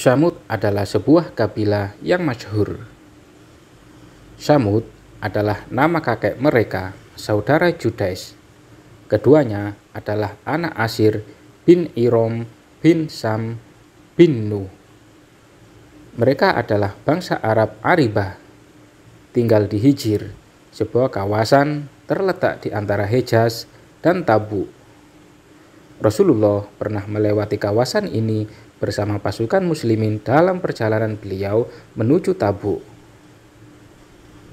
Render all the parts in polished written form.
Tsamud adalah sebuah kabilah yang masyhur. Tsamud adalah nama kakek mereka, saudara Judais. Keduanya adalah anak Asir bin Irom bin Sam bin Nuh. Mereka adalah bangsa Arab Aribah, tinggal di Hijr, sebuah kawasan terletak di antara Hejaz dan Tabuk. Rasulullah pernah melewati kawasan ini bersama pasukan muslimin dalam perjalanan beliau menuju Tabuk.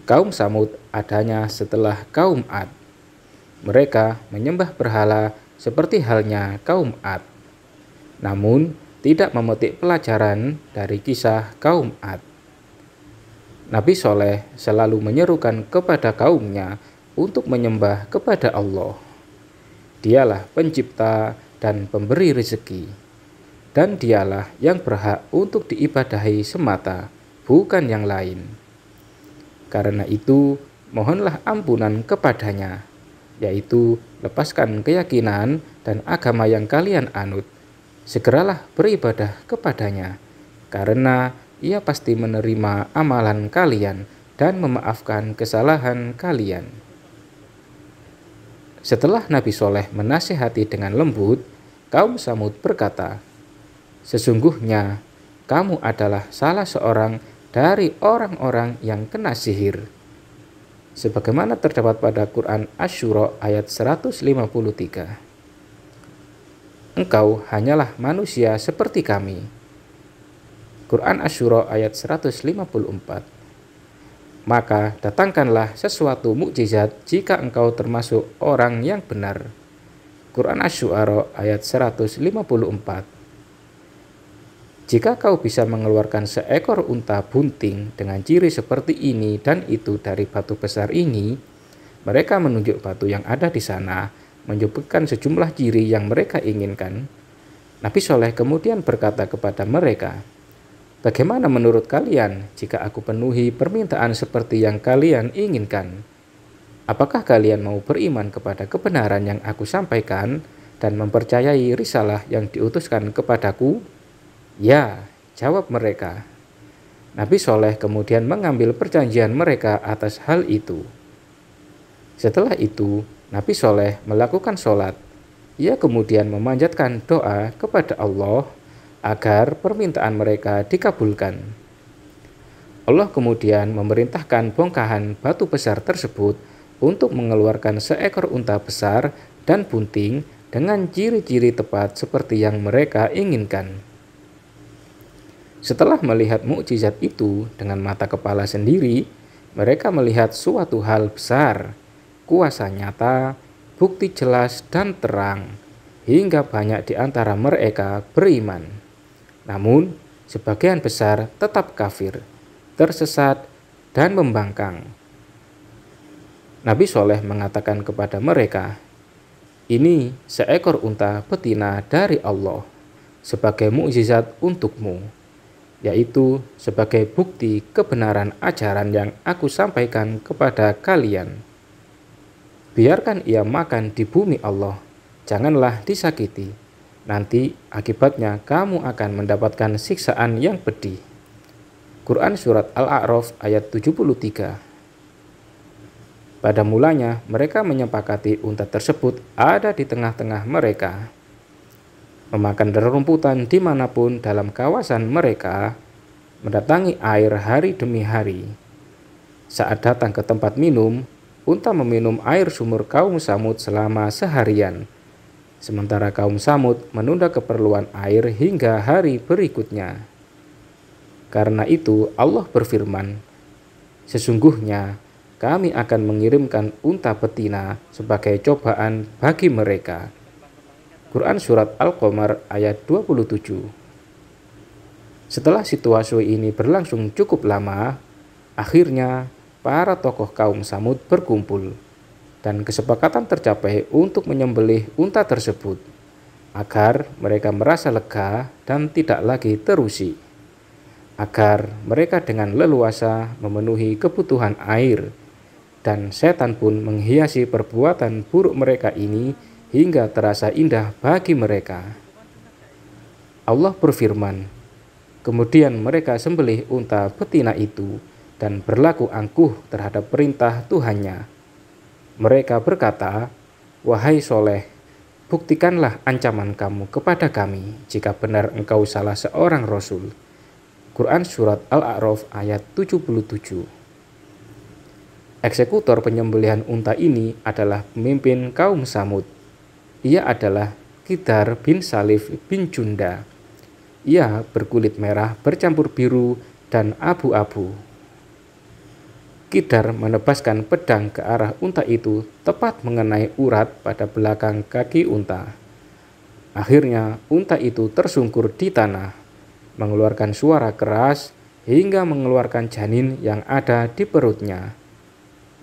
Kaum Tsamud adanya setelah kaum Ad. Mereka menyembah berhala seperti halnya kaum Ad, namun tidak memetik pelajaran dari kisah kaum Ad. Nabi Soleh selalu menyerukan kepada kaumnya untuk menyembah kepada Allah. Dialah pencipta dan pemberi rezeki, dan dialah yang berhak untuk diibadahi semata, bukan yang lain. Karena itu, mohonlah ampunan kepadanya, yaitu lepaskan keyakinan dan agama yang kalian anut. Segeralah beribadah kepadanya, karena ia pasti menerima amalan kalian dan memaafkan kesalahan kalian. Setelah Nabi Soleh menasihati dengan lembut, kaum Tsamud berkata, "Sesungguhnya kamu adalah salah seorang dari orang-orang yang kena sihir." Sebagaimana terdapat pada Quran Asy-Syura ayat 153. Engkau hanyalah manusia seperti kami. Quran Asy-Syura ayat 154. Maka datangkanlah sesuatu mukjizat jika engkau termasuk orang yang benar. Quran Asy-Syu'ara ayat 154. Jika kau bisa mengeluarkan seekor unta bunting dengan ciri seperti ini dan itu dari batu besar ini, mereka menunjuk batu yang ada di sana, menyebutkan sejumlah ciri yang mereka inginkan. Nabi Soleh kemudian berkata kepada mereka, "Bagaimana menurut kalian jika aku penuhi permintaan seperti yang kalian inginkan? Apakah kalian mau beriman kepada kebenaran yang aku sampaikan dan mempercayai risalah yang diutuskan kepadaku?" "Ya," jawab mereka. Nabi Soleh kemudian mengambil perjanjian mereka atas hal itu. Setelah itu, Nabi Soleh melakukan sholat. Ia kemudian memanjatkan doa kepada Allah agar permintaan mereka dikabulkan. Allah kemudian memerintahkan bongkahan batu besar tersebut untuk mengeluarkan seekor unta besar dan bunting dengan ciri-ciri tepat seperti yang mereka inginkan. Setelah melihat mukjizat itu dengan mata kepala sendiri, mereka melihat suatu hal besar, kuasa nyata, bukti jelas dan terang, hingga banyak di antara mereka beriman. Namun, sebagian besar tetap kafir, tersesat, dan membangkang. Nabi Soleh mengatakan kepada mereka, "Ini seekor unta betina dari Allah, sebagai mukjizat untukmu, yaitu sebagai bukti kebenaran ajaran yang aku sampaikan kepada kalian. Biarkan ia makan di bumi Allah, janganlah disakiti. Nanti akibatnya kamu akan mendapatkan siksaan yang pedih." Quran Surat Al-A'raf ayat 73. Pada mulanya mereka menyepakati unta tersebut ada di tengah-tengah mereka, memakan rerumputan dimanapun dalam kawasan mereka, mendatangi air hari demi hari. Saat datang ke tempat minum, unta meminum air sumur kaum Tsamud selama seharian, sementara kaum Tsamud menunda keperluan air hingga hari berikutnya. Karena itu Allah berfirman, "Sesungguhnya kami akan mengirimkan unta betina sebagai cobaan bagi mereka." Quran Surat Al-Qamar ayat 27. Setelah situasi ini berlangsung cukup lama, akhirnya para tokoh kaum Tsamud berkumpul dan kesepakatan tercapai untuk menyembelih unta tersebut agar mereka merasa lega dan tidak lagi terusik, agar mereka dengan leluasa memenuhi kebutuhan air, dan setan pun menghiasi perbuatan buruk mereka ini hingga terasa indah bagi mereka. Allah berfirman, Kemudian mereka sembelih unta betina itu dan berlaku angkuh terhadap perintah Tuhannya. Mereka berkata, "Wahai Soleh, buktikanlah ancaman kamu kepada kami jika benar engkau salah seorang Rasul." Quran Surat Al-A'raf ayat 77. Eksekutor penyembelihan unta ini adalah pemimpin kaum Samud. Ia adalah Qidar bin Salif bin Junda. Ia berkulit merah bercampur biru dan abu-abu. Qidar menebaskan pedang ke arah unta itu tepat mengenai urat pada belakang kaki unta. Akhirnya unta itu tersungkur di tanah, mengeluarkan suara keras hingga mengeluarkan janin yang ada di perutnya.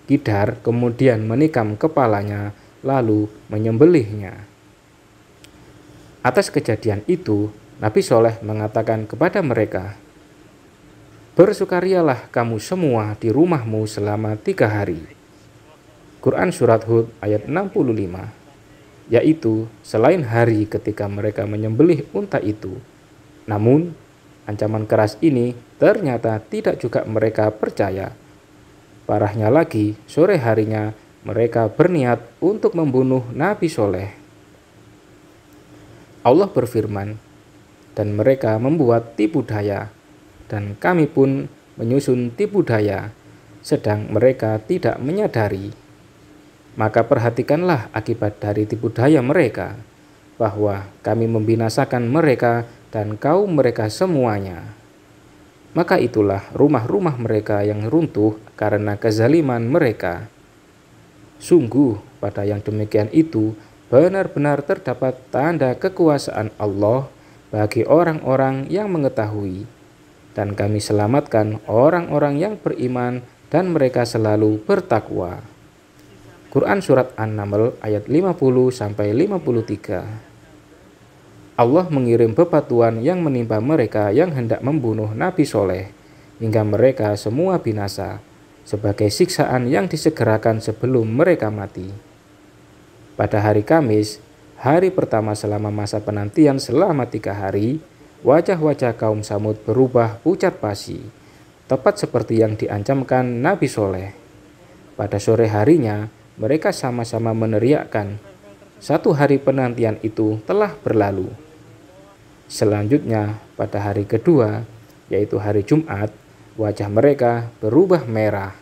Qidar kemudian menikam kepalanya lalu menyembelihnya. Atas kejadian itu, Nabi Soleh mengatakan kepada mereka, "Bersukarialah kamu semua di rumahmu selama 3 hari." Quran Surat Hud ayat 65, yaitu selain hari ketika mereka menyembelih unta itu. Namun, ancaman keras ini ternyata tidak juga mereka percaya. Parahnya lagi, sore harinya mereka berniat untuk membunuh Nabi Soleh. Allah berfirman, "Dan mereka membuat tipu daya, dan kami pun menyusun tipu daya, sedang mereka tidak menyadari. Maka perhatikanlah akibat dari tipu daya mereka, bahwa kami membinasakan mereka dan kaum mereka semuanya. Maka itulah rumah-rumah mereka yang runtuh karena kezaliman mereka. Sungguh pada yang demikian itu benar-benar terdapat tanda kekuasaan Allah bagi orang-orang yang mengetahui. Dan kami selamatkan orang-orang yang beriman dan mereka selalu bertakwa." Quran Surat An-Naml ayat 50-53. Allah mengirim bebatuan yang menimpa mereka yang hendak membunuh Nabi Soleh, hingga mereka semua binasa, sebagai siksaan yang disegerakan sebelum mereka mati. Pada hari Kamis, hari pertama selama masa penantian selama 3 hari, wajah-wajah kaum Samud berubah pucat pasi, tepat seperti yang diancamkan Nabi Soleh. Pada sore harinya, mereka sama-sama meneriakkan, "Satu hari penantian itu telah berlalu." Selanjutnya, pada hari kedua, yaitu hari Jumat, wajah mereka berubah merah.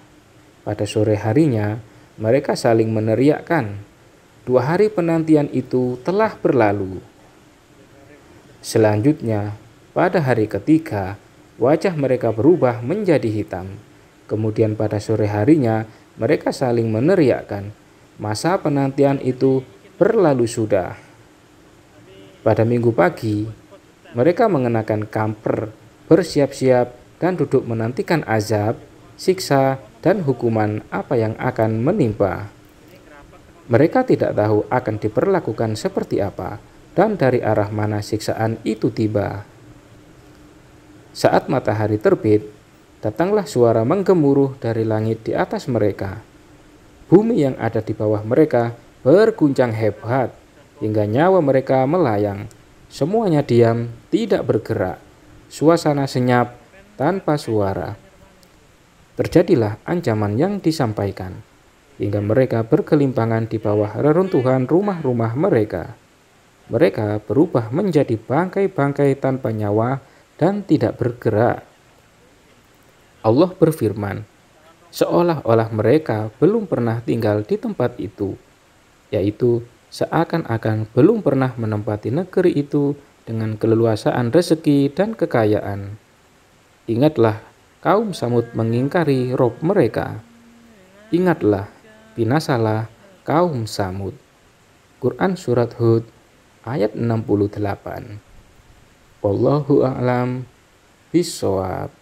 Pada sore harinya, mereka saling meneriakkan, "2 hari penantian itu telah berlalu." Selanjutnya, pada hari ketiga, wajah mereka berubah menjadi hitam. Kemudian pada sore harinya, mereka saling meneriakkan, "Masa penantian itu berlalu sudah." Pada minggu pagi, mereka mengenakan kamper, bersiap-siap dan duduk menantikan azab, siksa, dan hukuman apa yang akan menimpa. Mereka tidak tahu akan diperlakukan seperti apa dan dari arah mana siksaan itu tiba. Saat matahari terbit, datanglah suara menggemuruh dari langit di atas mereka. Bumi yang ada di bawah mereka berguncang hebat hingga nyawa mereka melayang. Semuanya diam, tidak bergerak. Suasana senyap tanpa suara. Terjadilah ancaman yang disampaikan, hingga mereka bergelimpangan di bawah reruntuhan rumah-rumah mereka. Mereka berubah menjadi bangkai-bangkai tanpa nyawa dan tidak bergerak. Allah berfirman, seolah-olah mereka belum pernah tinggal di tempat itu, yaitu seakan-akan belum pernah menempati negeri itu dengan keleluasaan rezeki dan kekayaan. Ingatlah, kaum Samud mengingkari Rob mereka. Ingatlah, binasalah kaum Samud. Quran Surat Hud ayat 68. Wallahu a'lam bishawab.